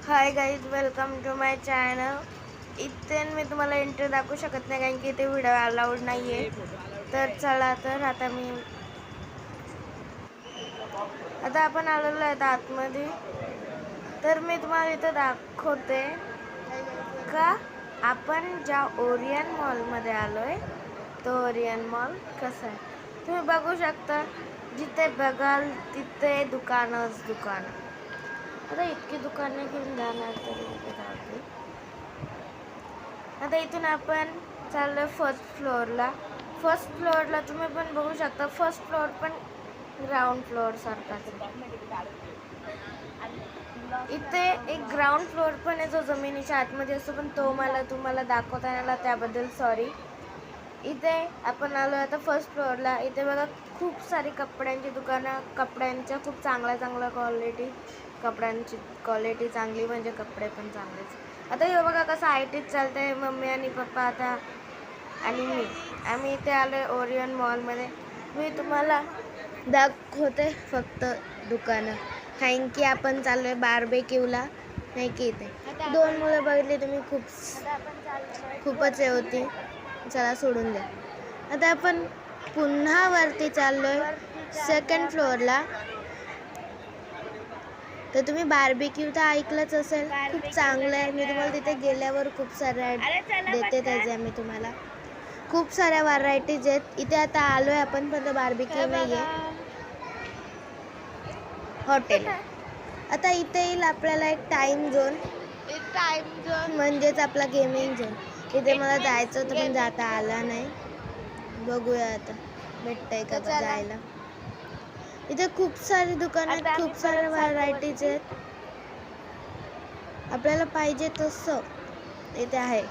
High guys, welcome to my channel. इथे मी तुम्हाला एंट्री दाखवू शकत नाही कारण की इथे व्हिडिओ अलाउड नाही आहे। तर चला, तर आता आपण आलेलो आहे आतमध्ये। तर मी तुम्हाला इथे दाखवते का आपण ज्या ओरियन मॉलमध्ये आलो आहे तो ओरियन मॉल कसा आहे तुम्ही बघू शकता। जिथे बघाल तिथे दुकानच दुकान। आता इतकी दुकाने घेऊन जाणार तरी आता इथून आपण चाललो फर्स्ट फ्लोअरला तुम्ही पण बघू शकता। फर्स्ट फ्लोअर पण ग्राउंड फ्लोअर सारखाच। इथे एक ग्राउंड फ्लोअर पण आहे जो जमिनीच्या आतमध्ये असतो, पण तो मला तुम्हाला दाखवता नाही आला, त्याबद्दल सॉरी। इथे आपण आलो आता फर्स्ट फ्लोअरला। इथे बघा खूप सारी कपड्यांची दुकानं, कपड्यांच्या खूप चांगल्या क्वालिटी, कपड्यांची क्वालिटी चांगली म्हणजे कपडे पण चांगलेच। आता हे बघा कसं आयटीत चालतंय। मम्मी आणि पप्पा आता आणि आम्ही इथे आलो ओरियन मॉलमध्ये। मी तुम्हाला दाखवते फक्त दुकानं, कारण की आपण चाललोय बार्बेक्यूला, नाही की इथे दोन मुलं बघितली तुम्ही, खूपच हे होती। चला सोडून द्या। आता आपण पुन्हा वरती चाललोय सेकंड फ्लोअरला। तर तुम्ही बार्बेक्यू तर ऐकलंच असेल, खूप चांगलं आहे। मी तुम्हाला तिथे गेल्यावर खूप साऱ्या देते त्याचे मी तुम्हाला खूप साऱ्या व्हरायटीज आहेत। इथे आता आलोय आपण, पण बार्बेक्यू नाहीये, हॉटेल। आता इथे येईल आपल्याला एक टाइम झोन म्हणजेच आपला गेमिंग झोन। इथे मला जायचं होतं पण जाता आला नाही। बघूया आता भेटतंय का जायला। इथे खूप सारी दुकानं आहेत, खूप साऱ्या व्हरायटीज आहेत। आपल्याला पाहिजे तसं इथे आहे,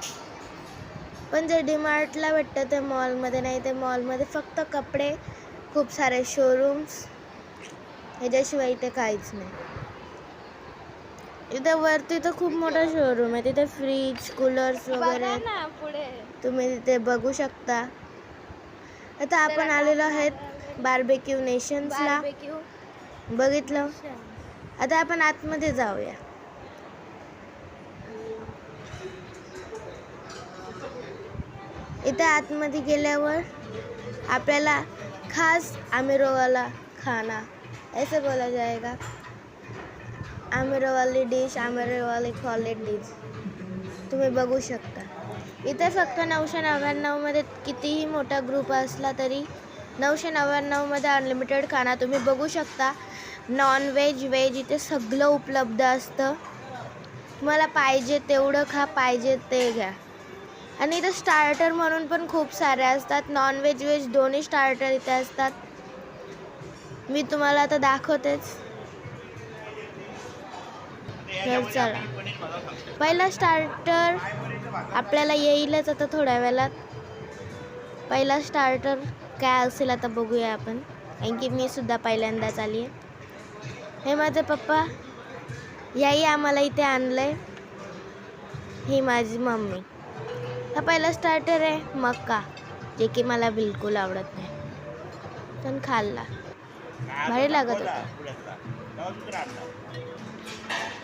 पण जे डीमार्टला भेटतं ते मॉलमध्ये नाही। ते मॉलमध्ये फक्त कपडे, खूप सारे शोरूम्स, ह्याच्याशिवाय इथे काहीच नाही। इथे वरती तर खूप मोठा शोरूम आहे, तिथे फ्रीज, कूलर्स वगैरे तुम्ही तिथे बघू शकता। आता आपण आलेलो आहेत बार्बेक्यू नेशन्सला, बघितलं। आता आपण आतमध्ये जाऊया। इथे आतमध्ये गेल्यावर आपल्याला खास आमिरो वाला खाना ऐसे बोला जाएगा, आमिरो वाली डिश, आमिरो वाली क्वालिटी डिश तुम्ही बघू शकता। इथे फक्त 999 मध्ये कितीही मोठा ग्रुप असला तरी 999 मध्ये अनलिमिटेड खाना तुम्ही बघू शकता। नॉन व्हेज, व्हेज इथे सगळं उपलब्ध असतं। तुम्हाला पाहिजे तेवढं खा, पाहिजे ते घ्या। आणि इथे स्टार्टर म्हणून पण खूप सारे असतात, नॉन व्हेज व्हेज दोन्ही स्टार्टर इथे असतात। मी तुम्हाला आता दाखवतेच। चला, पहिला स्टार्टर आपल्याला येईलच आता थोड्या वेळात। पहिला स्टार्टर काय असेल आता बघूया आपण, कारण की मी सुद्धा पहिल्यांदाच आली आहे। हे माझे पप्पा, याही आम्हाला इथे आणलंय, ही माझी मम्मी। हा पहिला स्टार्टर आहे मक्का, जे की मला बिलकुल आवडत नाही, पण खाल्ला, भारी लागत होता।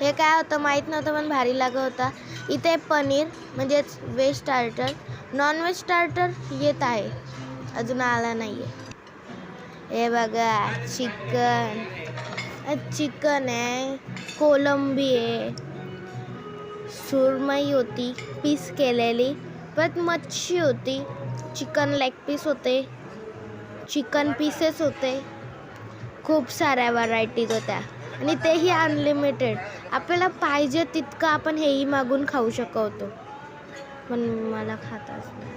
हे काय होतं माहीत नव्हतं, पण भारी लागत होता। इथे पनीर म्हणजेच veg starter, non veg starter येत आहे, अजून आला नाही आहे। हे बघा चिकन आहे, कोलंबी आहे, सुरमई होती पीस केलेली, परत मच्छी होती, चिकन लेग पीस होते, चिकन पीसेस होते, खूप साऱ्या व्हरायटीज होत्या आणि तेही अनलिमिटेड। आपल्याला पाहिजे तितकं आपण हेही मागून खाऊ शकतो, पण मला खाताच नाही।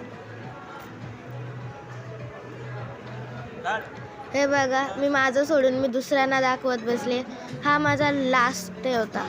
हे बघा, मी माझं सोडून मी दुसऱ्यांना दाखवत बसले। हा माझा लास्ट डे होता।